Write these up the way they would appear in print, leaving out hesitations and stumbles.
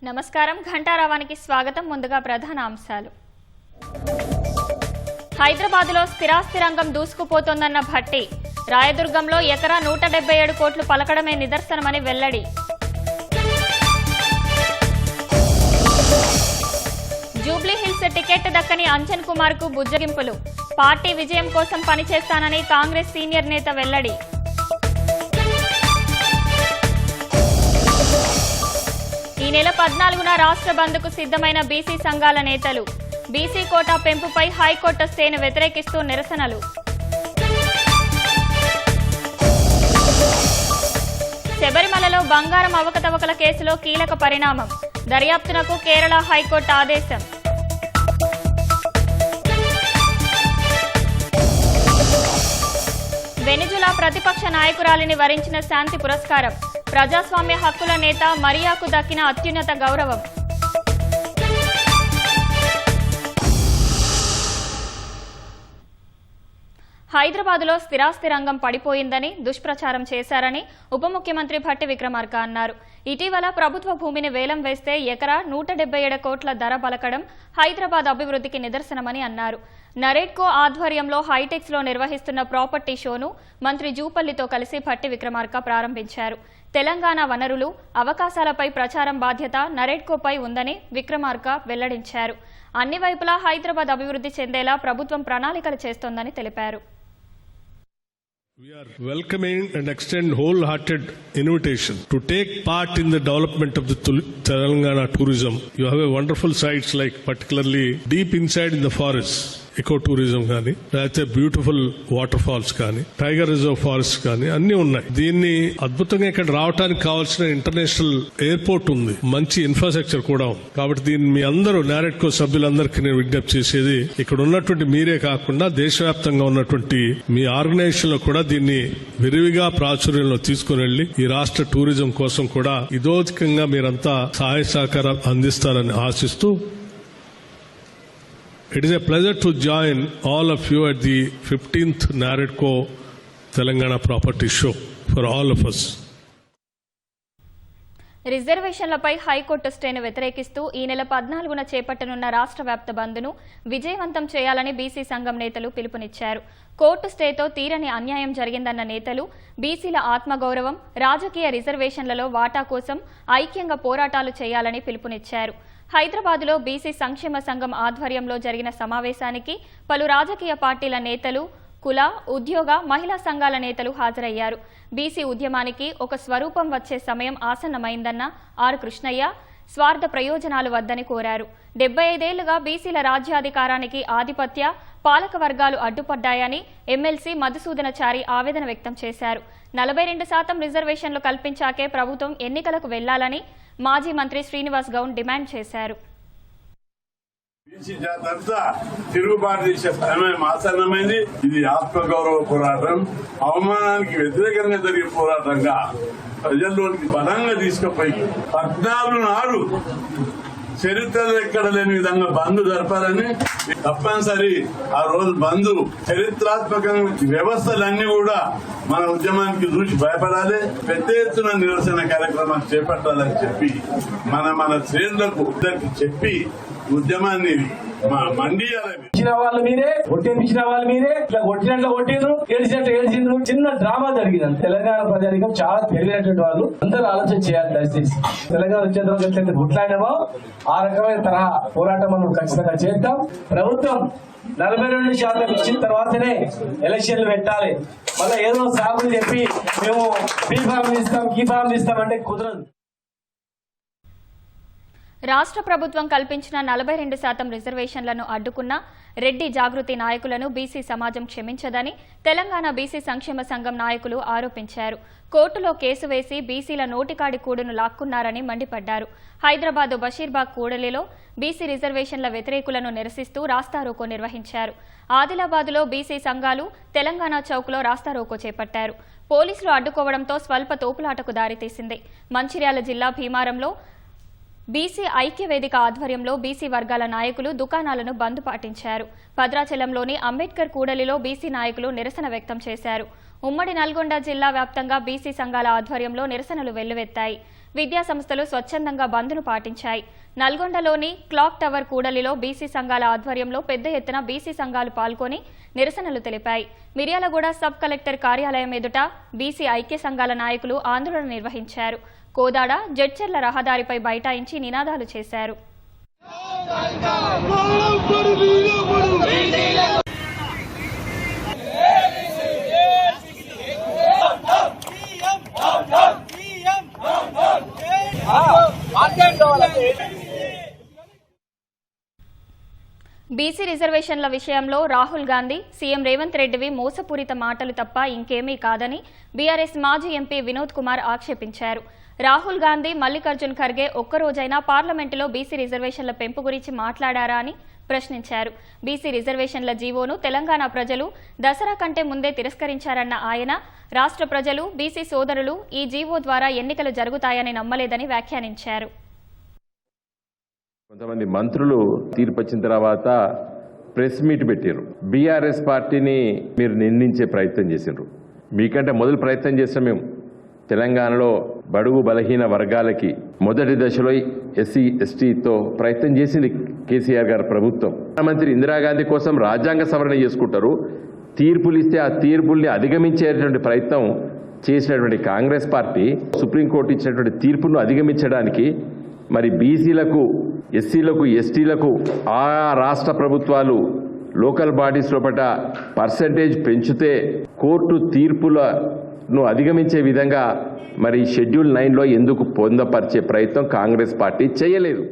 నమస్కారం ఘంటారావానికి స్వాగతం. ముందుగా ప్రధాన అంశాలు. హైదరాబాద్లో స్థిరాస్తి రంగం దూసుకుపోతోందన్న భట్టి. రాయదుర్గంలో ఎకరా 177 కోట్లు పలకడమే నిదర్శనమని వెల్లడి. జూబ్లీహిల్స్ టికెట్ దక్కని అంజన్ కుమార్ కు బుజ్జగింపులు. పార్టీ విజయం కోసం పనిచేస్తానని కాంగ్రెస్ సీనియర్ నేత వెల్లడి. ఈ నెల 14న రాష్ట్ర బంద్కు సిద్ధమైన బీసీ సంఘాల నేతలు. బీసీ కోటా పెంపుపై హైకోర్టు స్టేను వ్యతిరేకిస్తూ నిరసనలు. శబరిమలలో బంగారం అవకతవకల కేసులో కీలక పరిణామం. దర్యాప్తునకు కేరళ హైకోర్టు ఆదేశం. వెనిజులా ప్రతిపక్ష నాయకురాలిని వరించిన శాంతి పురస్కారం. ప్రజాస్వామ్య హక్కుల నేత మరియాకు దక్కిన అత్యున్నత గౌరవం. హైదరాబాద్లో స్థిరాస్తి రంగం పడిపోయిందని, దుష్ప్రచారం చేశారని ఉప ముఖ్యమంత్రి భట్టి విక్రమార్క అన్నారు. ఇటీవల ప్రభుత్వ భూమిని వేలం వేస్తే ఎకరా 177 కోట్ల ధర పలకడం హైదరాబాద్ అభివృద్ధికి నిదర్శనమని అన్నారు. నరేడ్కో ఆధ్వర్యంలో హైటెక్స్ లో నిర్వహిస్తున్న ప్రాపర్టీ షోను మంత్రి జూపల్లితో కలిసి భట్టి విక్రమార్క ప్రారంభించారు. తెలంగాణ వనరులు, అవకాశాలపై ప్రచారం బాధ్యత నరేడ్కోపై ఉందని విక్రమార్క వెల్లడించారు. అన్ని వైపులా హైదరాబాద్ అభివృద్ధి చెందేలా ప్రభుత్వం ప్రణాళికలు చేస్తోందని తెలిపారు. We are welcoming and extend wholehearted invitation to take part in the development of the Telangana tourism. You have a wonderful sites like particularly deep inside in the forest. Eco tourism కానీ, లేకపోతే beautiful water falls కానీ, tiger reserve forest కానీ అన్ని ఉన్నాయి. దీన్ని అద్భుతంగా ఇక్కడ రావడానికి కావాల్సిన ఇంటర్నేషనల్ ఎయిర్పోర్ట్ ఉంది, మంచి ఇన్ఫ్రాస్ట్రక్చర్ కూడా ఉంది. కాబట్టి దీన్ని మీ అందరూ నారెడ్కో సభ్యులందరికీ నేను విజ్ఞప్తి చేసేది, ఇక్కడ ఉన్నటువంటి మీరే కాకుండా దేశవ్యాప్తంగా ఉన్నటువంటి మీ ఆర్గనైజేషన్ లో కూడా దీన్ని విరివిగా ప్రాచుర్యంలో తీసుకుని వెళ్లి ఈ రాష్ట్ర టూరిజం కోసం కూడా ఇదోధికంగా మీరంతా సహాయ సహకారం అందిస్తారని ఆశిస్తూ, it is a pleasure to join all of you at the 15th Naredco Telangana Property Show for all of us. రిజర్వేషన్లపై హైకోర్టు స్టేను వ్యతిరేకిస్తూ ఈ నెల 14న చేపట్టనున్న రాష్ట్ర వ్యాప్త బంద్ను విజయవంతం చేయాలని బీసీ సంఘం నేతలు పిలుపునిచ్చారు. కోర్టు స్టేతో తీరని అన్యాయం జరిగిందన్న నేతలు బీసీల ఆత్మగౌరవం, రాజకీయ రిజర్వేషన్లలో వాటా కోసం ఐక్యంగా పోరాటాలు చేయాలని పిలుపునిచ్చారు. హైదరాబాద్లో బీసీ సంక్షేమ సంఘం ఆధ్వర్యంలో జరిగిన సమావేశానికి పలు రాజకీయ పార్టీల నేతలు, కుల, ఉద్యోగ, మహిళా సంఘాల నేతలు హాజరయ్యారు. బీసీ ఉద్యమానికి ఒక స్వరూపం వచ్చే సమయం ఆసన్నమైందన్న ఆర్ కృష్ణయ్య స్వార్థ ప్రయోజనాలు వద్దని కోరారు. 75 ఏళ్లుగా బీసీల రాజ్యాధికారానికి ఆధిపత్య పాలక వర్గాలు అడ్డుపడ్డాయని ఎమ్మెల్సీ మధుసూదనచారి ఆవేదన వ్యక్తం చేశారు. 42% రిజర్వేషన్లు కల్పించాకే ప్రభుత్వం ఎన్నికలకు వెళ్లాలని మాజీ మంత్రి శ్రీనివాస్ గౌడ్ డిమాండ్ చేశారు. తిరుగుబాటు చేసే సమయం ఆసన్నమైంది. ఇది ఆత్మగౌరవ పోరాటం, అవమానానికి వ్యతిరేకంగా జరిగే పోరాటంగా ప్రజల్లోనికి బలంగా తీసుకుపోయి 14 నాడు చరిత్రలో ఎక్కడ లేని విధంగా బంద్ జరపాలని తప్పనిసరి. ఆ రోజు బంద్ చరిత్రాత్మకంగా వ్యవస్థలన్నీ కూడా మన ఉద్యమానికి చూసి భయపడాలి, పెద్ద ఎత్తున నిరసన కార్యక్రమాలు చేపట్టాలని చెప్పి మన శ్రేణులకు చెప్పి ఉద్యమాన్ని ఇచ్చిన వాళ్ళు మీరే, ఒట్టించిన వాళ్ళు మీరే, ఇట్లా కొట్టినట్లు కొట్టిండ్రు, ఏడ్చినట్టు ఏడ్చిండ్రు. చిన్న డ్రామా జరిగింది. తెలంగాణ ప్రజానికం చాలా తెలియనటువంటి వాళ్ళు అందరూ ఆలోచన చేయాలి. దయచేసి తెలంగాణ వచ్చే తర్వాత ఎట్లయితే కొట్లాడినామో ఆ రకమైన తరహా పోరాటం మనం ఖచ్చితంగా చేద్దాం. ప్రభుత్వం 42% ఇచ్చిన తర్వాతనే ఎలక్షన్లు పెట్టాలి. మళ్ళీ ఏదో సాగులు చెప్పి మేము బీ ఫార్మ్ ఇస్తాం, కీ ఫార్మ్ ఇస్తామంటే కుదరదు. రాష్ట్ర ప్రభుత్వం కల్పించిన 42% రిజర్వేషన్లను అడ్డుకున్న రెడ్డి జాగృతి నాయకులను బీసీ సమాజం క్షమించదని తెలంగాణ బీసీ సంక్షేమ సంఘం నాయకులు ఆరోపించారు. కోర్టులో కేసు వేసి బీసీల నోటికాడి కూడును లాక్కున్నారని మండిపడ్డారు. హైదరాబాద్ బషీర్బాగ్ కూడలిలో బీసీ రిజర్వేషన్ల వ్యతిరేకులను నిరసిస్తూ రాస్తారోకో నిర్వహించారు. ఆదిలాబాద్లో బీసీ సంఘాలు తెలంగాణ చౌక్లో రాస్తారోకో చేపట్టారు. పోలీసులు అడ్డుకోవడంతో స్వల్ప తోపులాటకు దారితీసింది. మంచిర్యాల జిల్లా భీమారంలో బీసీ ఐక్యవేదిక ఆధ్వర్యంలో బీసీ వర్గాల నాయకులు దుకాణాలను బంద్ పాటించారు. భద్రాచలంలోని అంబేద్కర్ కూడలిలో బీసీ నాయకులు నిరసన వ్యక్తం చేశారు. ఉమ్మడి నల్గొండ జిల్లా వ్యాప్తంగా బీసీ సంఘాల ఆధ్వర్యంలో నిరసనలు వెల్లువెత్తాయి. విద్యా సంస్థలు స్వచ్ఛందంగా బంద్ను పాటించాయి. నల్గొండలోని క్లాక్ టవర్ కూడలిలో బీసీ సంఘాల ఆధ్వర్యంలో పెద్ద ఎత్తున బీసీ సంఘాలు పాల్గొని నిరసనలు తెలిపాయి. మిర్యాలగూడ సబ్ కలెక్టర్ కార్యాలయం ఎదుట బీసీ ఐక్య సంఘాల నాయకులు ఆందోళన నిర్వహించారు. కోదాడ జడ్చెర్ల రహదారిపై బైఠాయించి నినాదాలు చేశారు. బీసీ రిజర్వేషన్ల విషయంలో రాహుల్ గాంధీ, సీఎం రేవంత్ రెడ్డివి మోసపూరిత మాటలు తప్ప ఇంకేమీ కాదని బీఆర్ఎస్ మాజీ ఎంపీ వినోద్ కుమార్ ఆక్షేపించారు. రాహుల్ గాంధీ, మల్లికార్జున్ ఖర్గే ఒక్కరోజైనా పార్లమెంటులో బీసీ రిజర్వేషన్ల పెంపు గురించి మాట్లాడారా అని ప్రశ్నించారు. బీసీ రిజర్వేషన్ల జీవోను తెలంగాణ ప్రజలు దసరా కంటే ముందే తిరస్కరించారన్న ఆయన, రాష్ట్ర ప్రజలు, బీసీ సోదరులు ఈ జీవో ద్వారా ఎన్నికలు జరుగుతాయని నమ్మలేదని వ్యాఖ్యానించారు. కొంతమంది మంత్రులు తీర్పు వచ్చిన తర్వాత ప్రెస్ మీట్ పెట్టారు. బీఆర్ఎస్ పార్టీని మీరు నిందించే ప్రయత్నం చేసిండ్రు. మీకంటే మొదలు ప్రయత్నం చేస్తాం మేము. తెలంగాణలో బడుగు బలహీన వర్గాలకి మొదటి దశలో ఎస్సీ ఎస్టీతో ప్రయత్నం చేసింది కేసీఆర్ గారి ప్రభుత్వం. ప్రధానమంత్రి ఇందిరాగాంధీ కోసం రాజ్యాంగ సవరణ చేసుకుంటారు. తీర్పులు ఇస్తే ఆ తీర్పుల్ని అధిగమించేటువంటి ప్రయత్నం చేసినటువంటి కాంగ్రెస్ పార్టీ సుప్రీంకోర్టు ఇచ్చినటువంటి తీర్పును అధిగమించడానికి మరి బీసీలకు, ఎస్సీలకు, ఎస్టీలకు ఆ రాష్ట్ర ప్రభుత్వాలు లోకల్ బాడీస్ లోపల పర్సంటేజ్ పెంచితే కోర్టు తీర్పులను అధిగమించే విధంగా మరి షెడ్యూల్ 9లో ఎందుకు పొందపరిచే ప్రయత్నం కాంగ్రెస్ పార్టీ చేయలేదు.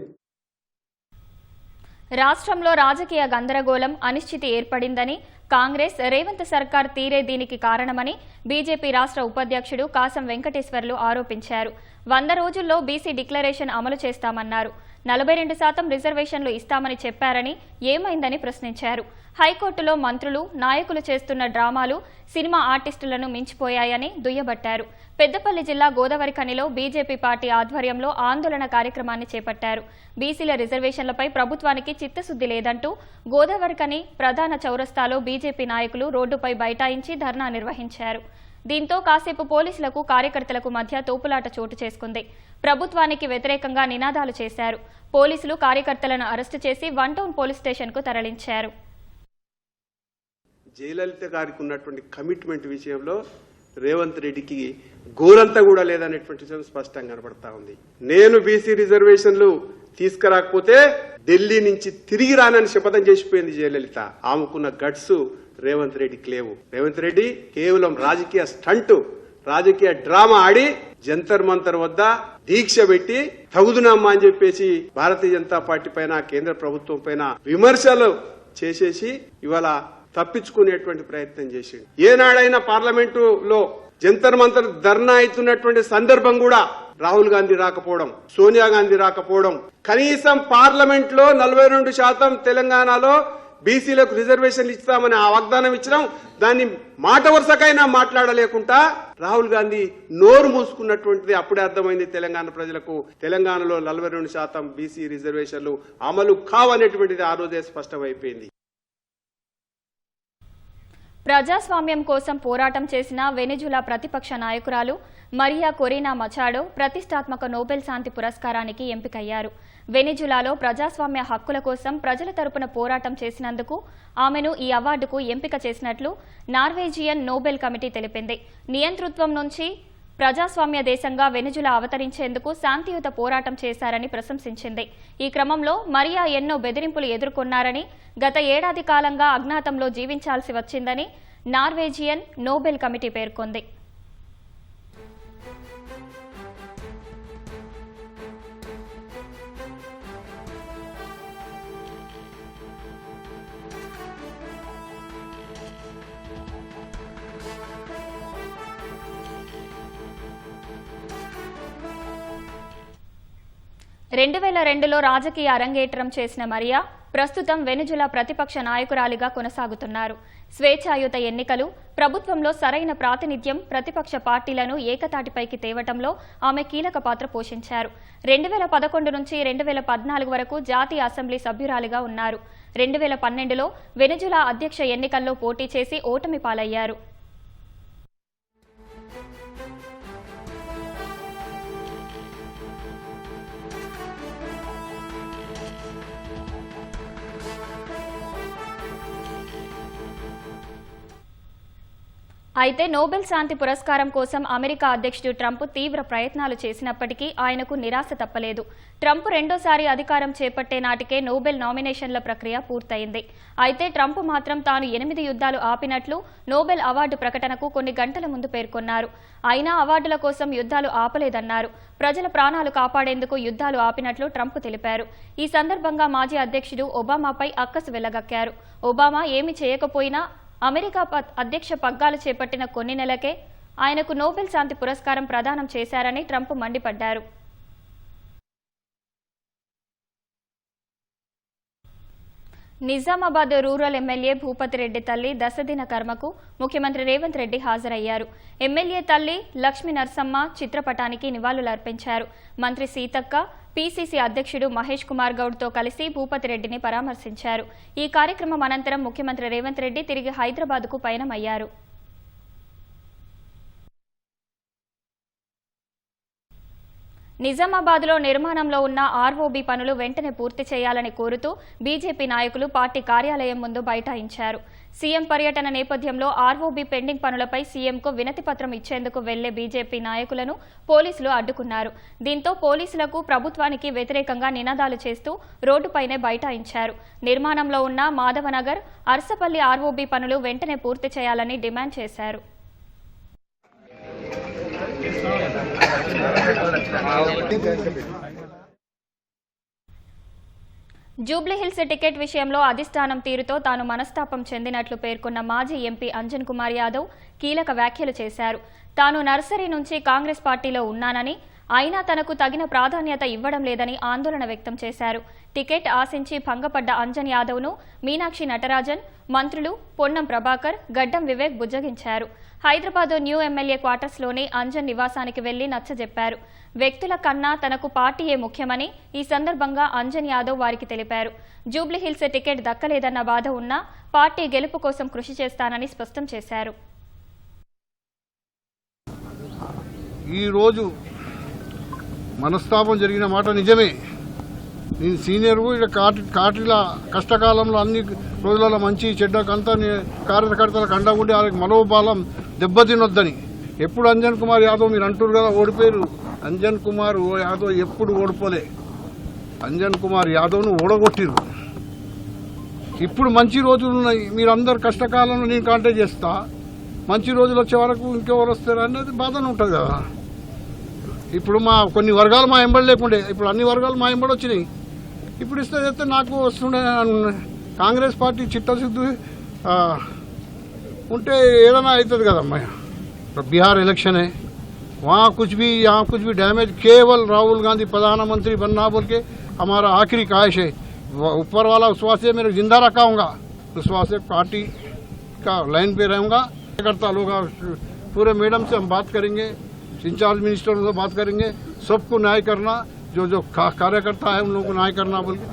రాష్ట్రంలో రాజకీయ గందరగోళం, అనిశ్చితి ఏర్పడిందని, కాంగ్రెస్, రేవంత్ సర్కార్ తీరే దీనికి కారణమని బీజేపీ రాష్ట్ర ఉపాధ్యక్షుడు కాసం వెంకటేశ్వర్లు ఆరోపించారు. 100 రోజుల్లో బీసీ డిక్లరేషన్ అమలు చేస్తామన్నారు. 42% రిజర్వేషన్లు ఇస్తామని చెప్పారని, ఏమైందని ప్రశ్నించారు. హైకోర్టులో మంత్రులు, నాయకులు చేస్తున్న డ్రామాలు సినిమా ఆర్టిస్టులను మించిపోయాయని దుయ్యబట్టారు. పెద్దపల్లి జిల్లా గోదావరిఖనిలో బీజేపీ పార్టీ ఆధ్వర్యంలో ఆందోళన కార్యక్రమాన్ని చేపట్టారు. బీసీల రిజర్వేషన్లపై ప్రభుత్వానికి చిత్తశుద్ధి లేదంటూ గోదావరిఖని ప్రధాన చౌరస్తాలో బీజేపీ నాయకులు రోడ్డుపై బైఠాయించి ధర్నా నిర్వహించారు. దీంతో కాసేపు పోలీసులకు, కార్యకర్తలకు మధ్య తోపులాట చోటు చేసుకుంది. ప్రభుత్వానికి వ్యతిరేకంగా నినాదాలు చేశారు. పోలీసులు కార్యకర్తలను అరెస్టు చేసి 1 టౌన్ పోలీస్ స్టేషన్కు తరలించారు. జయలలిత గారికి ఉన్నటువంటి కమిట్మెంట్ విషయంలో రేవంత్ రెడ్డికి గోరంతా కూడా లేదనేటువంటి విషయం స్పష్టంగా కనబడతా ఉంది. నేను బీసీ రిజర్వేషన్లు తీసుకురాకపోతే ఢిల్లీ నుంచి తిరిగి రానని శపథం చేసిపోయింది జయలలిత. ఆమెకున్న గట్స్ రేవంత్ రెడ్డికి లేవు. రేవంత్ రెడ్డి కేవలం రాజకీయ స్టంట్, రాజకీయ డ్రామా ఆడి జంతర్ మంతర్ వద్ద దీక్ష పెట్టి తగుదునమ్మా అని చెప్పేసి భారతీయ జనతా పార్టీ పైన, కేంద్ర ప్రభుత్వం పైన విమర్శలు చేసేసి ఇవాళ తప్పించుకునేటువంటి ప్రయత్నం చేసిండు. ఏనాడైనా పార్లమెంటులో జంతర్ మంతర్ ధర్నా అవుతున్నటువంటి సందర్భం కూడా రాహుల్ గాంధీ రాకపోవడం, సోనియా గాంధీ రాకపోవడం, కనీసం పార్లమెంట్ లో 42% తెలంగాణలో బీసీలకు రిజర్వేషన్లు ఇస్తామని ఆ వాగ్దానం ఇచ్చినాం. దాన్ని మాట వరుసకైనా మాట్లాడలేకుండా రాహుల్ గాంధీ నోరు మూసుకున్నటువంటిది అప్పుడే అర్థమైంది తెలంగాణ ప్రజలకు. తెలంగాణలో 42% బీసీ రిజర్వేషన్లు అమలు కావనేటువంటిది ఆ రోజే స్పష్టమైపోయింది. ప్రజాస్వామ్యం కోసం పోరాటం చేసిన వెనిజులా ప్రతిపక్ష నాయకురాలు మరియా కొరీనా మచాడో ప్రతిష్టాత్మక నోబెల్ శాంతి పురస్కారానికి ఎంపికయ్యారు. వెనిజులాలో ప్రజాస్వామ్య హక్కుల కోసం ప్రజల తరపున పోరాటం చేసినందుకు ఆమెను ఈ అవార్డుకు ఎంపిక చేసినట్లు నార్వేజియన్ నోబెల్ కమిటీ తెలిపింది. నియంతృత్వం నుంచి ప్రజాస్వామ్య దేశంగా వెనిజులా అవతరించేందుకు శాంతియుత పోరాటం చేశారని ప్రశంసించింది. ఈ క్రమంలో మరియా ఎన్నో బెదిరింపులు ఎదుర్కొన్నారని, గత ఏడాది కాలంగా అజ్ఞాతంలో జీవించాల్సి వచ్చిందని నార్వేజియన్ నోబెల్ కమిటీ పేర్కొంది. లో రాజకీయ అరంగేట్రం చేసిన మరియా ప్రస్తుతం వెనిజులా ప్రతిపక్ష నాయకురాలిగా కొనసాగుతున్నారు. స్వేచ్ఛాయుత ఎన్నికలు, ప్రభుత్వంలో సరైన ప్రాతినిధ్యం, ప్రతిపక్ష పార్టీలను ఏకతాటిపైకి తేవటంలో ఆమె కీలక పాత్ర పోషించారు. 2011 నుంచి 2014 వరకు జాతీయ అసెంబ్లీ సభ్యురాలిగా ఉన్నారు. 2012లో వెనిజులా అధ్యక్ష ఎన్నికల్లో పోటీ చేసి ఓటమి పాలయ్యారు. అయితే నోబెల్ శాంతి పురస్కారం కోసం అమెరికా అధ్యక్షుడు ట్రంప్ తీవ్ర ప్రయత్నాలు చేసినప్పటికీ ఆయనకు నిరాశ తప్పలేదు. ట్రంప్ రెండోసారి అధికారం చేపట్టే నాటికే నోబెల్ నామినేషన్ల ప్రక్రియ పూర్తయింది. అయితే ట్రంప్ మాత్రం తాను 8 యుద్ధాలు ఆపినట్లు నోబెల్ అవార్డు ప్రకటనకు కొన్ని గంటల ముందు పేర్కొన్నారు. అయినా అవార్డుల కోసం యుద్ధాలు ఆపలేదన్నారు. ప్రజల ప్రాణాలు కాపాడేందుకు యుద్ధాలు ఆపినట్లు ట్రంప్ తెలిపారు. ఈ సందర్భంగా మాజీ అధ్యక్షుడు ఒబామాపై అక్కసు వెళ్లగక్కారు. ఒబామా ఏమి చేయకపోయినా అమెరికా అధ్యక్ష పగ్గాలు చేపట్టిన కొన్ని నెలలకే ఆయనకు నోబెల్ శాంతి పురస్కారం ప్రదానం చేశారని ట్రంప్ మండిపడ్డారు. నిజామాబాద్ రూరల్ ఎమ్మెల్యే భూపతిరెడ్డి తల్లి దశదిన కర్మకు ముఖ్యమంత్రి రేవంత్ రెడ్డి హాజరయ్యారు. ఎమ్మెల్యే తల్లి లక్ష్మీ నరసమ్మ చిత్రపటానికి నివాళులర్పించారు. మంత్రి సీతక్క, పీసీసీ అధ్యక్షుడు మహేష్ కుమార్ గౌడ్తో కలిసి భూపతిరెడ్డిని పరామర్శించారు. ఈ కార్యక్రమం అనంతరం ముఖ్యమంత్రి రేవంత్ రెడ్డి తిరిగి హైదరాబాద్కు పయనమయ్యారు. నిజామాబాద్లో నిర్మాణంలో ఉన్న ఆర్ఓబీ పనులు వెంటనే పూర్తి చేయాలని కోరుతూ బీజేపీ నాయకులు పార్టీ కార్యాలయం ముందు బైఠాయించారు. సీఎం పర్యటన నేపథ్యంలో ఆర్ఓబీ పెండింగ్ పనులపై సీఎంకు వినతి పత్రం ఇచ్చేందుకు వెళ్లే బీజేపీ నాయకులను పోలీసులు అడ్డుకున్నారు. దీంతో పోలీసులకు ప్రభుత్వానికి వ్యతిరేకంగా నినాదాలు చేస్తూ రోడ్డుపైనే బైఠాయించారు. నిర్మాణంలో ఉన్న మాధవనగర్, అర్సపల్లి ఆర్ఓబీ పనులు వెంటనే పూర్తి చేయాలని డిమాండ్ చేశారు. జూబ్లీహిల్స్ టికెట్ విషయంలో అధిష్టానం తీరుతో తాను మనస్తాపం చెందినట్లు పేర్కొన్న మాజీ ఎంపీ అంజన్ కుమార్ యాదవ్ కీలక వ్యాఖ్యలు చేశారు. తాను నర్సరీ నుంచి కాంగ్రెస్ పార్టీలో ఉన్నానని, అయినా తనకు తగిన ప్రాధాన్యత ఇవ్వడం లేదని ఆందోళన వ్యక్తం చేశారు. టికెట్ ఆశించి భంగపడ్డ అంజన్ యాదవ్ను మీనాక్షి నటరాజన్, మంత్రులు పొన్నం ప్రభాకర్, గడ్డం వివేక్ బుజ్జగించారు. హైదరాబాద్ న్యూ ఎమ్మెల్యే క్వార్టర్స్లోని అంజన్ నివాసానికి వెళ్లి నచ్చజెప్పారు. వ్యక్తుల కన్నా తనకు పార్టీయే ముఖ్యమని ఈ సందర్భంగా అంజన్ యాదవ్ వారికి తెలిపారు. జూబ్లీహిల్స్ టికెట్ దక్కలేదన్న బాధ ఉన్నా పార్టీ గెలుపు కోసం కృషి చేస్తానని స్పష్టం చేశారు. ఈరోజు మనస్తాపం జరిగిన మాట నిజమే. నేను సీనియర్ కాటిల కష్టకాలంలో అన్ని రోజులలో మంచి చెడ్డకంతా కార్యకర్తలకు అండగా ఉండి వాళ్ళకి మనోబలం దెబ్బతినొద్దని ఎప్పుడు అంజన్ కుమార్ యాదవ్ మీరు అంటారు కదా ఓడిపోయారు. అంజన్ కుమార్ యాదవ్ ఎప్పుడు ఓడిపోలే. అంజన్ కుమార్ యాదవ్ను ఓడగొట్టిరు. ఇప్పుడు మంచి రోజులు ఉన్నాయి. మీరందరు కష్టకాలంలో నేను కాంటాక్ట్ చేస్తా. మంచి రోజులు వచ్చే వరకు ఇంకెవరు వస్తారు అనేది బాధనే ఉంటుంది కదా. ఇప్పుడు మా కొన్ని వర్గాలు మా ఎంబడి లేకుండే, ఇప్పుడు అన్ని వర్గాలు మా ఎంబడి వచ్చినాయి. ఇప్పుడు ఇస్తే చేస్తే నాకు వస్తుండే. కాంగ్రెస్ పార్టీ చిత్తశుద్ధి ఉంటే ఏదైనా అవుతుంది కదమ్మా. बिहार इलेक्शन है, वहाँ कुछ भी यहाँ कुछ भी डैमेज, केवल राहुल गांधी प्रधानमंत्री बनना बोल के हमारा आखिरी ख्वाहिश है. ऊपर वाला विश्वास से मेरे जिंदा रखा हूँगा, विश्वास से पार्टी का लाइन पे रहूँगा. करता लोग पूरे मैडम से हम बात करेंगे, इंचार्ज मिनिस्टर से बात करेंगे, सबको न्याय करना, जो जो कार्यकर्ता है उन लोगों को न्याय करना बोल के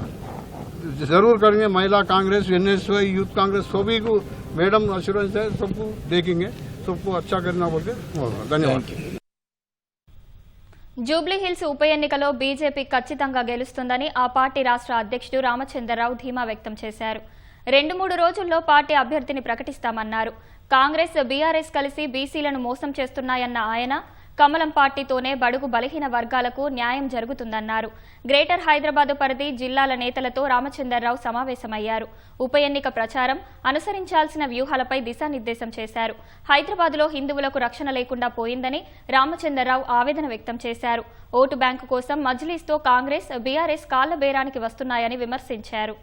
जरूर करेंगे. महिला कांग्रेस, एनएसवाई, यूथ कांग्रेस सभी को मैडम अश्योरेंस है, सबको देखेंगे, सबको अच्छा करना बोल के. धन्यवाद. జూబ్లీహిల్స్ ఉప ఎన్నికలో బీజేపీ ఖచ్చితంగా గెలుస్తుందని ఆ పార్టీ రాష్ట్ర అధ్యక్షుడు రామచంద్రరావు ధీమా వ్యక్తం చేశారు. 2-3 రోజుల్లో పార్టీ అభ్యర్థిని ప్రకటిస్తామన్నారు. కాంగ్రెస్, బీఆర్ఎస్ కలిసి బీసీలను మోసం చేస్తున్నాయన్న ఆయన కమలం పార్టీతోనే బడుగు బలహీన వర్గాలకు న్యాయం జరుగుతుందన్నారు. గ్రేటర్ హైదరాబాద్ పరిధి జిల్లాల నేతలతో రామచంద్రరావు సమావేశమయ్యారు. ఉప ఎన్నిక ప్రచారం, అనుసరించాల్సిన వ్యూహాలపై దిశానిర్దేశం చేశారు. హైదరాబాద్లో హిందువులకు రక్షణ లేకుండా పోయిందని రామచంద్రరావు ఆవేదన వ్యక్తం చేశారు. ఓటు బ్యాంకు కోసం మజ్లీస్తో కాంగ్రెస్, బీఆర్ఎస్ కాళ్ల బేరానికి వస్తున్నాయని విమర్శించారు.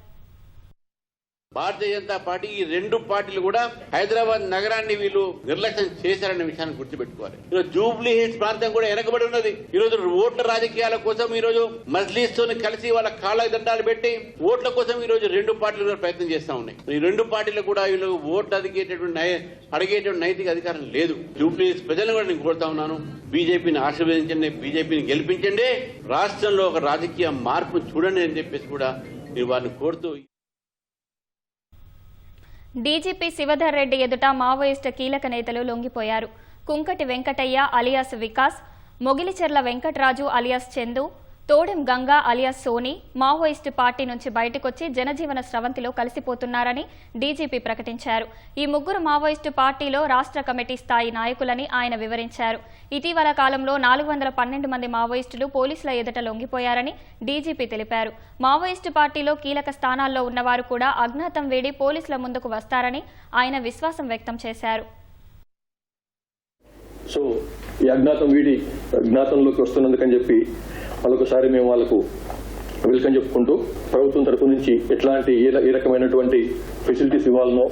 భారతీయ జనతా పార్టీ ఈ రెండు పార్టీలు కూడా హైదరాబాద్ నగరాన్ని వీళ్ళు నిర్లక్ష్యం చేశారనే విషయాన్ని గుర్తుపెట్టుకోవాలి. ఈరోజు జూబ్లీ హిల్స్ ప్రాంతం కూడా వెనకబడి ఉన్నది. ఈ రోజు ఓట్ల రాజకీయాల కోసం ఈ రోజు మజ్లీస్ తో కలిసి వాళ్ళ కాళ్ళ దండాలు పెట్టి ఓట్ల కోసం ఈ రోజు రెండు పార్టీలు కూడా ప్రయత్నం చేస్తా ఉన్నాయి. ఈ రెండు పార్టీలు కూడా వీళ్ళు ఓట్లు అడిగేటువంటి నైతిక అధికారం లేదు. జూబ్లీ హిల్స్ ప్రజలను కూడా నేను కోరుతా ఉన్నాను, బీజేపీని ఆశీర్వదించండి, బీజేపీని గెలిపించండి, రాష్ట్రంలో ఒక రాజకీయ మార్పు చూడండి అని చెప్పేసి కూడా నేను వారిని కోరుతూ. డీజీపీ శివధర్ రెడ్డి ఎదుట మావోయిస్టు కీలక నేతలు లొంగిపోయారు. Kunkati Venkataiah alias Vikas, Mogilicherla Venkataraju alias Chandu, Todem Ganga alias Soni Maoist party నుంచి బయటకొచ్చి జనజీవన స్రవంతిలో కలిసిపోతున్నారని డీజీపీ ప్రకటించారు. ఈ ముగ్గురు మావోయిస్టు పార్టీలో రాష్ట్ర కమిటీ స్థాయి నాయకులని ఆయన వివరించారు. ఇటీవల కాలంలో 412 మంది మావోయిస్టులు పోలీసుల ఎదుట లొంగిపోయారని డీజీపీ తెలిపారు. మావోయిస్టు పార్టీలో కీలక స్థానాల్లో ఉన్నవారు కూడా అజ్ఞాతం వీడి పోలీసుల ముందుకు వస్తారని ఆయన విశ్వాసం వ్యక్తం చేశారు. సో ఈ అజ్ఞాతం వీడి జ్ఞాతంలోకి వస్తున్నందుకని చెప్పి మరొకసారి మేము వాళ్ళకు వెల్కమ్ చెప్పుకుంటూ ప్రభుత్వం తరఫు నుంచి ఎట్లాంటి ఏ రకమైనటువంటి ఫెసిలిటీస్ ఇవ్వాలనో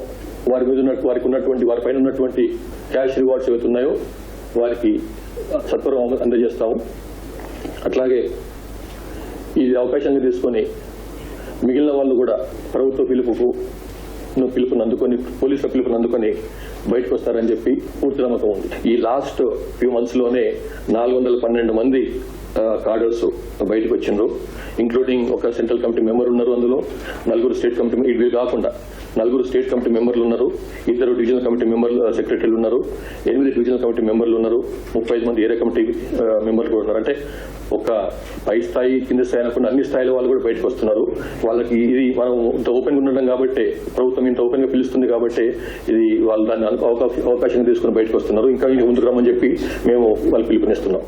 వారికి వారిపైన ఉన్నటువంటి క్యాష్ రివార్డ్స్ ఏవైతున్నాయో వారికి సత్వరం అందజేస్తాము. అట్లాగే ఈ అవకాశాన్ని తీసుకొని మిగిలిన వాళ్ళు కూడా ప్రభుత్వ పిలుపుని అందుకొని పోలీసుల పిలుపుని అందుకొని బయటకు వస్తారని చెప్పి పూర్తి నమ్మకం ఉంది. ఈ లాస్ట్ ఫ్యూ మంత్స్ లోనే 412 మంది కార్డర్స్ బయటకు వచ్చిండ్రు. ఇంక్లూడింగ్ ఒక సెంట్రల్ కమిటీ మెంబర్ ఉన్నారు, అందులో 4 స్టేట్ కమిటీ, ఇవి కాకుండా 4 స్టేట్ కమిటీ మెంబర్లు ఉన్నారు, 2 డివిజనల్ కమిటీ మెంబర్లు సెక్రటరీలు ఉన్నారు, 8 డివిజనల్ కమిటీ మెంబర్లు ఉన్నారు, 35 మంది ఏరియా కమిటీ మెంబర్లు కూడా ఉన్నారు. అంటే ఒక పై స్థాయి కింద స్థాయి అనుకున్న అన్ని స్థాయిల వాళ్ళు కూడా బయటకు వస్తున్నారు. వాళ్ళకి ఇది మనం ఇంత ఓపెన్ గా ఉండడం కాబట్టి, ప్రభుత్వం ఇంత ఓపెన్ గా పిలుస్తుంది కాబట్టి ఇది వాళ్ళు దాన్ని అవకాశం తీసుకుని బయటకు వస్తున్నారు. ఇంకా ముందుకు రమ్మని చెప్పి మేము వాళ్ళు పిలుపునిస్తున్నాం.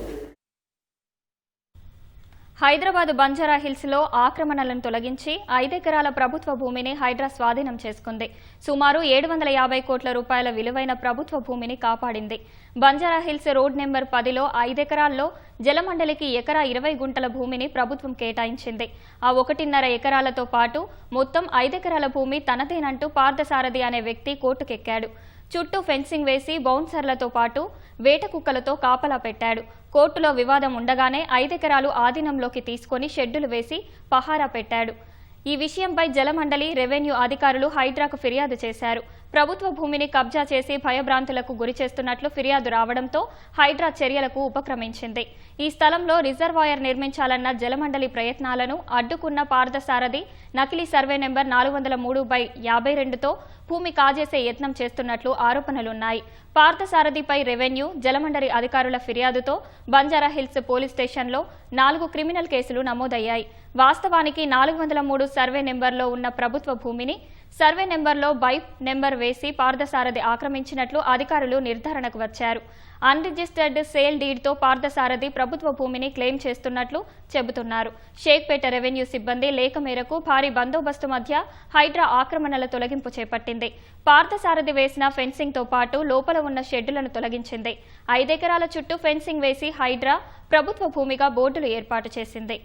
హైదరాబాద్ బంజారా హిల్స్ లో ఆక్రమణలను తొలగించి 5 ఎకరాల ప్రభుత్వ భూమిని హైడ్రా స్వాధీనం చేసుకుంది. సుమారు 750 కోట్ల రూపాయల విలువైన ప్రభుత్వ భూమిని కాపాడింది. బంజారా హిల్స్ రోడ్ నెంబర్ 10లో 5 ఎకరాల్లో జలమండలికి ఎకరా 20 గుంటల భూమిని ప్రభుత్వం కేటాయించింది. ఆ 1.5 ఎకరాలతో పాటు మొత్తం 5 ఎకరాల భూమి తనదేనంటూ పార్థసారథి అనే వ్యక్తి కోర్టుకెక్కాడు. చుట్టూ ఫెన్సింగ్ వేసి బౌన్సర్లతో పాటు వేట కుక్కలతో కాపలా పెట్టాడు. కోర్టులో వివాదం ఉండగానే 5 ఎకరాలు ఆధీనంలోకి తీసుకుని షెడ్డులు వేసి పహారా పెట్టాడు. ఈ విషయంపై జలమండలి, రెవెన్యూ అధికారులు హైడ్రాకు ఫిర్యాదు చేశారు. ప్రభుత్వ భూమిని కబ్జా చేసి భయభ్రాంతులకు గురి చేస్తున్నట్లు ఫిర్యాదు రావడంతో హైడ్రా చర్యలకు ఉపక్రమించింది. ఈ స్థలంలో రిజర్వాయర్ నిర్మించాలన్న జలమండలి ప్రయత్నాలను అడ్డుకున్న పార్థసారథి నకిలీ సర్వే నెంబర్ 403/52తో భూమి కాజేసే యత్నం చేస్తున్నట్లు ఆరోపణలున్నాయి. పార్థసారథిపై రెవెన్యూ, జలమండలి అధికారుల ఫిర్యాదుతో బంజారాహిల్స్ పోలీస్ స్టేషన్లో 4 క్రిమినల్ కేసులు నమోదయ్యాయి. వాస్తవానికి 403 సర్వే నెంబర్లో ఉన్న ప్రభుత్వ భూమిని సర్వే నెంబర్లో బైప్ నెంబర్ వేసి పార్థసారథి ఆక్రమించినట్లు అధికారులు నిర్ధారణకు వచ్చారు. అన్రిజిస్టర్డ్ సేల్ డీడ్తో పార్థసారథి ప్రభుత్వ భూమిని క్లెయిమ్ చేస్తున్నట్లు చెబుతున్నారు. షేక్పేట రెవెన్యూ సిబ్బంది లేఖ మేరకు భారీ బందోబస్తు మధ్య హైడ్రా ఆక్రమణల తొలగింపు చేపట్టింది. పార్థసారథి వేసిన ఫెన్సింగ్తో పాటు లోపల ఉన్న షెడ్డులను తొలగించింది. 5 ఎకరాల చుట్టూ ఫెన్సింగ్ వేసి హైడ్రా ప్రభుత్వ భూమిగా బోర్డులు ఏర్పాటు చేసింది.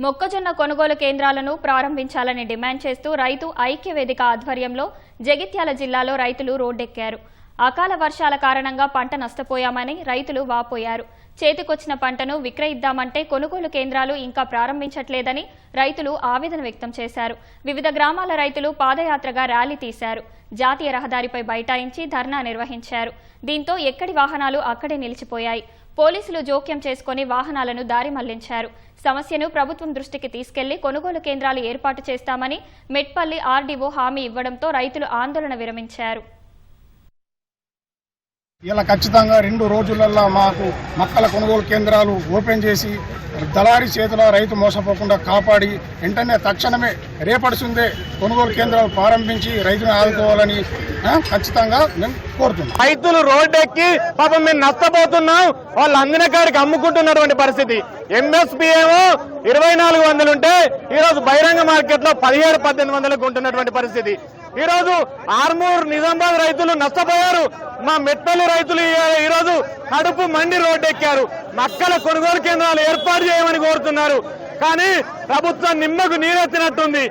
మొక్కజొన్న కొనుగోలు కేంద్రాలను ప్రారంభించాలని డిమాండ్ చేస్తూ రైతు ఐక్య వేదిక ఆధ్వర్యంలో జగిత్యాల జిల్లాలో రైతులు రోడ్డెక్కారు. అకాల వర్షాల కారణంగా పంట నష్టపోయామని రైతులు వాపోయారు. చేతికొచ్చిన పంటను విక్రయిద్దామంటే కొనుగోలు కేంద్రాలు ఇంకా ప్రారంభించట్లేదని రైతులు ఆవేదన వ్యక్తం చేశారు. వివిధ గ్రామాల రైతులు పాదయాత్రగా ర్యాలీ తీశారు. జాతీయ రహదారిపై బైఠాయించి ధర్నా నిర్వహించారు. దీంతో ఎక్కడి వాహనాలు అక్కడే నిలిచిపోయాయి. పోలీసులు జోక్యం చేసుకుని వాహనాలను దారి మళ్లించారు. సమస్యను ప్రభుత్వం దృష్టికి తీసుకెళ్లి కొనుగోలు కేంద్రాలు ఏర్పాటు చేస్తామని మెట్పల్లి ఆర్డీఓ హామీ ఇవ్వడంతో రైతులు ఆందోళన విరమించారు. ఇలా ఖచ్చితంగా 2 రోజులలో మాకు మొక్కల కొనుగోలు కేంద్రాలు ఓపెన్ చేసి దళారీ చేతిలో రైతు మోసపోకుండా కాపాడి వెంటనే తక్షణమే రేపడుతుందే కొనుగోలు కేంద్రాలు ప్రారంభించి రైతును ఆదుకోవాలని ఖచ్చితంగా మేము కోరుతున్నాం. రైతులు రోడ్డెక్కి పాపం మేము నష్టపోతున్నాం, వాళ్ళు అందిన కాడికి అమ్ముకుంటున్నటువంటి పరిస్థితి. ఎంఎస్పీ ఏమో 2400 ఉంటే ఈరోజు బహిరంగ మార్కెట్ లో 1700-1800 ఉంటున్నటువంటి పరిస్థితి. ఈ రోజు ఆర్మూర్, నిజామాబాద్ రైతులు నష్టపోయారు. మా మెట్పల్లి రైతులు ఈ రోజు కడుపు మండి రోడ్డెక్కారు. మక్కల కొనుగోలు కేంద్రాలు ఏర్పాటు చేయమని కోరుతున్నారు. కానీ ప్రభుత్వం నిమ్మకు నీరెత్తినట్టుంది.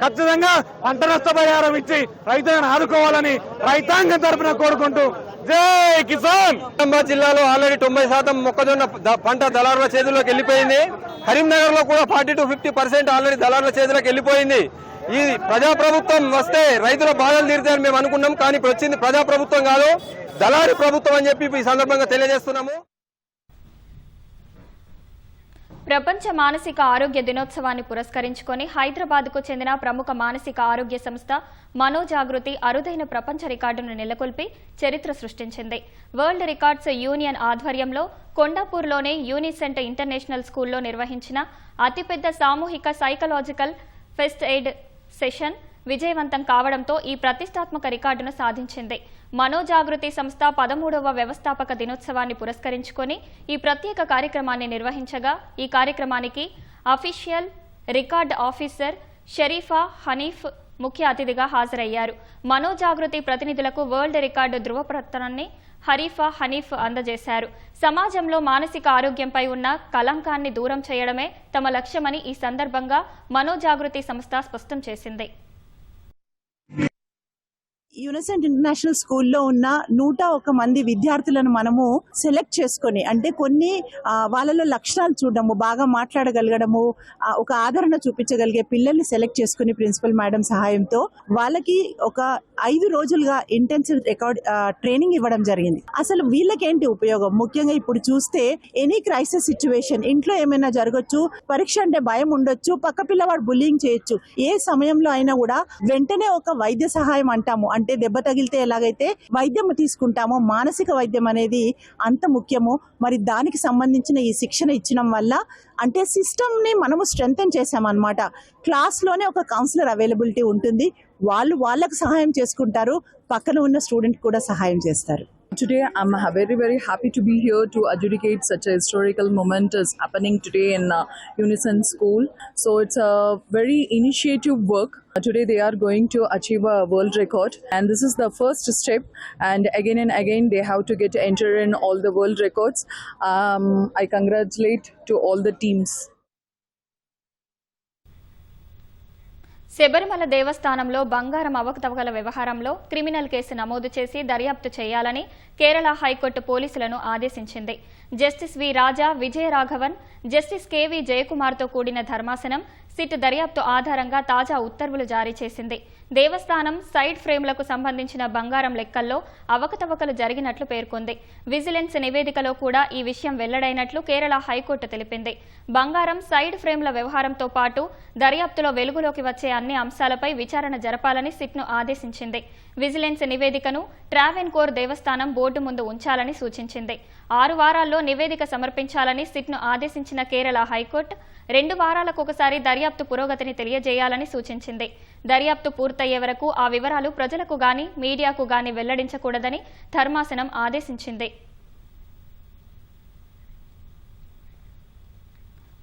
ఖచ్చితంగా పంట నష్టపరిహారం ఇచ్చి రైతులను ఆదుకోవాలని రైతాంగం తరఫున కోరుకుంటూ జై కిసాన్. నిజామాబాద్ జిల్లాలో ఆల్రెడీ 90% మొక్కజొన్న పంట దళారుల చేతుల్లోకి వెళ్ళిపోయింది. కరీంనగర్ లో కూడా 40-50% ఆల్రెడీ దళారుల చేతుల్లోకి వెళ్ళిపోయింది. ఈ ప్రజాప్రభుత్వం వస్తే రైతుల బాధలు తీరుతాయని మేము అనుకున్నాం. కానీ ఇప్పుడు వచ్చింది ప్రజాప్రభుత్వం కాదు, దళారీ ప్రభుత్వం అని చెప్పి ఈ సందర్భంగా తెలియజేస్తున్నాము. ప్రపంచ మానసిక ఆరోగ్య దినోత్సవాన్ని పురస్కరించుకొని హైదరాబాద్కు చెందిన ప్రముఖ మానసిక ఆరోగ్య సంస్థ మనోజాగృతి అరుదైన ప్రపంచ రికార్డును నెలకొల్పి చరిత్ర సృష్టించింది. వరల్డ్ రికార్డ్స్ యూనియన్ ఆధ్వర్యంలో కొండాపూర్లోని యూనిసెంట్ ఇంటర్నేషనల్ స్కూల్లో నిర్వహించిన అతిపెద్ద సామూహిక సైకలాజికల్ ఫెస్ట్ ఎయిడ్ సెషన్ విజయవంతం కావడంతో ఈ ప్రతిష్టాత్మక రికార్డును సాధించింది. మనోజాగృతి సంస్థ 13వ వ్యవస్థాపక దినోత్సవాన్ని పురస్కరించుకొని ఈ ప్రత్యేక కార్యక్రమాన్ని నిర్వహించగా ఈ కార్యక్రమానికి official record officer Sharifa Hanif ముఖ్య అతిథిగా హాజరయ్యారు. మనోజాగృతి ప్రతినిధులకు వరల్డ్ రికార్డు ధృవపత్రాన్ని హనీఫ్ అందజేశారు. సమాజంలో మానసిక ఆరోగ్యంపై ఉన్న కళంకాన్ని దూరం చేయడమే తమ లక్ష్యమని ఈ సందర్భంగా మనోజాగృతి సంస్థ స్పష్టం చేసింది. యూనిసెంట్ ఇంటర్నేషనల్ స్కూల్లో ఉన్న 101 మంది విద్యార్థులను మనము సెలెక్ట్ చేసుకొని, అంటే కొన్ని వాళ్ళలో లక్షణాలు చూడడము, బాగా మాట్లాడగలగడము, ఒక ఆదరణ చూపించగలిగే పిల్లల్ని సెలెక్ట్ చేసుకుని ప్రిన్సిపల్ మేడం సహాయంతో వాళ్ళకి ఒక 5 రోజులుగా ఇంటెన్సివ్ ట్రైనింగ్ ఇవ్వడం జరిగింది. అసలు వీళ్ళకేంటి ఉపయోగం? ముఖ్యంగా ఇప్పుడు చూస్తే ఎనీ క్రైసిస్ సిచ్యువేషన్, ఇంట్లో ఏమైనా జరగచ్చు, పరీక్ష అంటే భయం ఉండొచ్చు, పక్క పిల్లవాడు బుల్లింగ్ చేయొచ్చు, ఏ సమయంలో అయినా కూడా వెంటనే ఒక వైద్య సహాయం అంటాము, అంటే దెబ్బ తగిలితే ఎలాగైతే వైద్యం తీసుకుంటామో మానసిక వైద్యం అనేది అంత ముఖ్యము. మరి దానికి సంబంధించిన ఈ శిక్షణ ఇచ్చడం వల్ల అంటే సిస్టమ్ ని మనము స్ట్రెంథెన్ చేసామన్నమాట. క్లాస్ లోనే ఒక కౌన్సిలర్ అవైలబిలిటీ ఉంటుంది, వాళ్ళకు సహాయం చేసుకుంటారు, పక్కన ఉన్న స్టూడెంట్ కూడా సహాయం చేస్తారు. Today, I'm very happy to be here to adjudicate such a historical moment is happening today in Unison School. So it's a very initiative work. Today they are going to achieve a world record, and this is the first step. And again they have to get entered in all the world records. I congratulate to all the teams. Sabarimala దేవస్థానంలో బంగారం అవకతవకల వ్యవహారంలో criminal case నమోదు చేసి దర్యాప్తు చేయాలని Kerala high court పోలీసులను ఆదేశించింది. Justice వి రాజా, Vijayaraghavan, justice KV జయకుమార్తో కూడిన ధర్మాసనం సిట్ దర్యాప్తు ఆధారంగా తాజా ఉత్తర్వులు జారీ చేసింది. దేవస్థానం సైడ్ ఫ్రేమ్లకు సంబంధించిన బంగారం లెక్కల్లో అవకతవకలు జరిగినట్లు పేర్కొంది. విజిలెన్స్ నివేదికలో కూడా ఈ విషయం వెల్లడైనట్లు కేరళ హైకోర్టు తెలిపింది. బంగారం సైడ్ ఫ్రేమ్ల వ్యవహారంతో పాటు దర్యాప్తులో వెలుగులోకి వచ్చే అన్ని అంశాలపై విచారణ జరపాలని సిట్ను ఆదేశించింది. విజిలెన్స్ నివేదికను ట్రావెన్కోర్ దేవస్థానం బోర్డు ముందు ఉంచాలని సూచించింది. 6 వారాల్లో నివేదిక సమర్పించాలని సిట్ను ఆదేశించిన కేరళ హైకోర్టు 2 వారాలకు ఒకసారి దర్యాప్తు పురోగతిని తెలియజేయాలని సూచించింది. దర్యాప్తు పూర్తయ్యే వరకు ఆ వివరాలు ప్రజలకు గాని మీడియాకు గాని వెల్లడించకూడదని ధర్మాసనం ఆదేశించింది.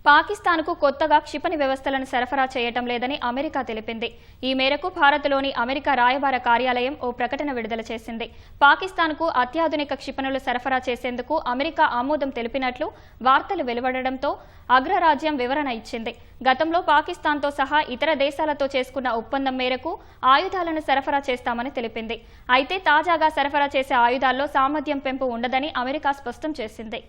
పాకిస్తాన్కు కొత్తగా క్షిపణి వ్యవస్థలను సరఫరా చేయటం లేదని అమెరికా తెలిపింది. ఈ మేరకు భారత్లోని అమెరికా రాయబార కార్యాలయం ఓ ప్రకటన విడుదల చేసింది. పాకిస్తాన్కు అత్యాధునిక క్షిపణులు సరఫరా చేసేందుకు అమెరికా ఆమోదం తెలిపినట్లు వార్తలు వెలువడడంతో అగ్రరాజ్యం వివరణ ఇచ్చింది. గతంలో పాకిస్తాన్తో సహా ఇతర దేశాలతో చేసుకున్న ఒప్పందం మేరకు ఆయుధాలను సరఫరా చేస్తామని తెలిపింది. అయితే తాజాగా సరఫరా చేసే ఆయుధాల్లో సామర్థ్యం పెంపు ఉండదని అమెరికా స్పష్టం చేసింది.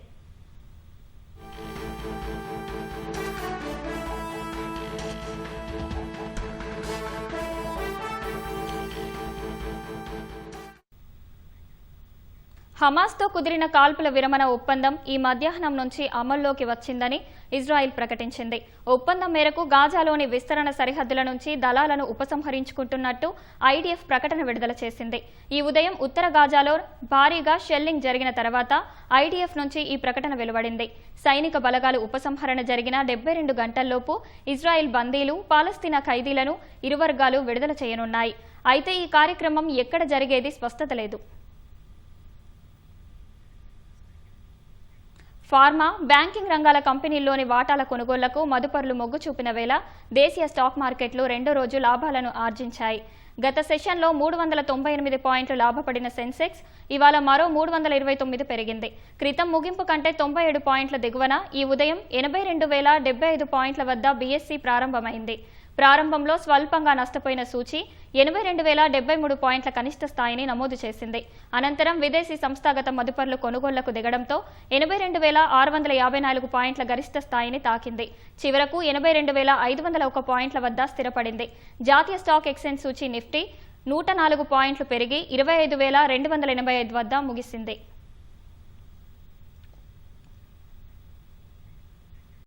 హమాస్తో కుదిరిన కాల్పుల విరమణ ఒప్పందం ఈ మధ్యాహ్నం నుంచి అమల్లోకి వచ్చిందని ఇజ్రాయెల్ ప్రకటించింది. ఒప్పందం మేరకు గాజాలోని విస్తరణ సరిహద్దుల నుంచి దళాలను ఉపసంహరించుకుంటున్నట్టు ఐడిఎఫ్ ప్రకటన విడుదల చేసింది. ఈ ఉదయం ఉత్తర గాజాలో భారీగా షెల్లింగ్ జరిగిన తర్వాత ఐడిఎఫ్ నుంచి ఈ ప్రకటన వెలువడింది. సైనిక బలగాలు ఉపసంహరణ జరిగిన 72 గంటల్లోపు ఇజ్రాయెల్ బందీలు, పాలస్తీనా ఖైదీలను ఇరు వర్గాలు విడుదల చేయనున్నాయి. అయితే ఈ కార్యక్రమం ఎక్కడ జరిగేది స్పష్టత లేదు. ఫార్మా, బ్యాంకింగ్ రంగాల కంపెనీల్లోని వాటాల కొనుగోళ్లకు మదుపర్లు మొగ్గు చూపిన వేళ దేశీయ స్టాక్ మార్కెట్లు 2వ రోజు లాభాలను ఆర్జించాయి. గత సెషన్లో 398 పాయింట్లు లాభపడిన సెన్సెక్స్ ఇవాళ మరో 329 పెరిగింది. క్రితం ముగింపు కంటే 97 పాయింట్ల దిగువన ఈ ఉదయం 82,075 పాయింట్ల వద్ద బీఎస్సీ ప్రారంభమైంది. ప్రారంభంలో స్వల్పంగా నష్టపోయిన సూచీ 82,073 పాయింట్ల కనిష్ట స్థాయిని నమోదు చేసింది. అనంతరం విదేశీ సంస్థాగత మదుపర్లు కొనుగోళ్లకు దిగడంతో 82,654 పాయింట్ల గరిష్ట స్థాయిని తాకింది. చివరకు 82,501 పాయింట్ల వద్ద స్థిరపడింది. జాతీయ స్టాక్ ఎక్స్చేంజ్ సూచీ నిఫ్టీ 104 పాయింట్లు పెరిగి 25,285 వద్ద ముగిసింది.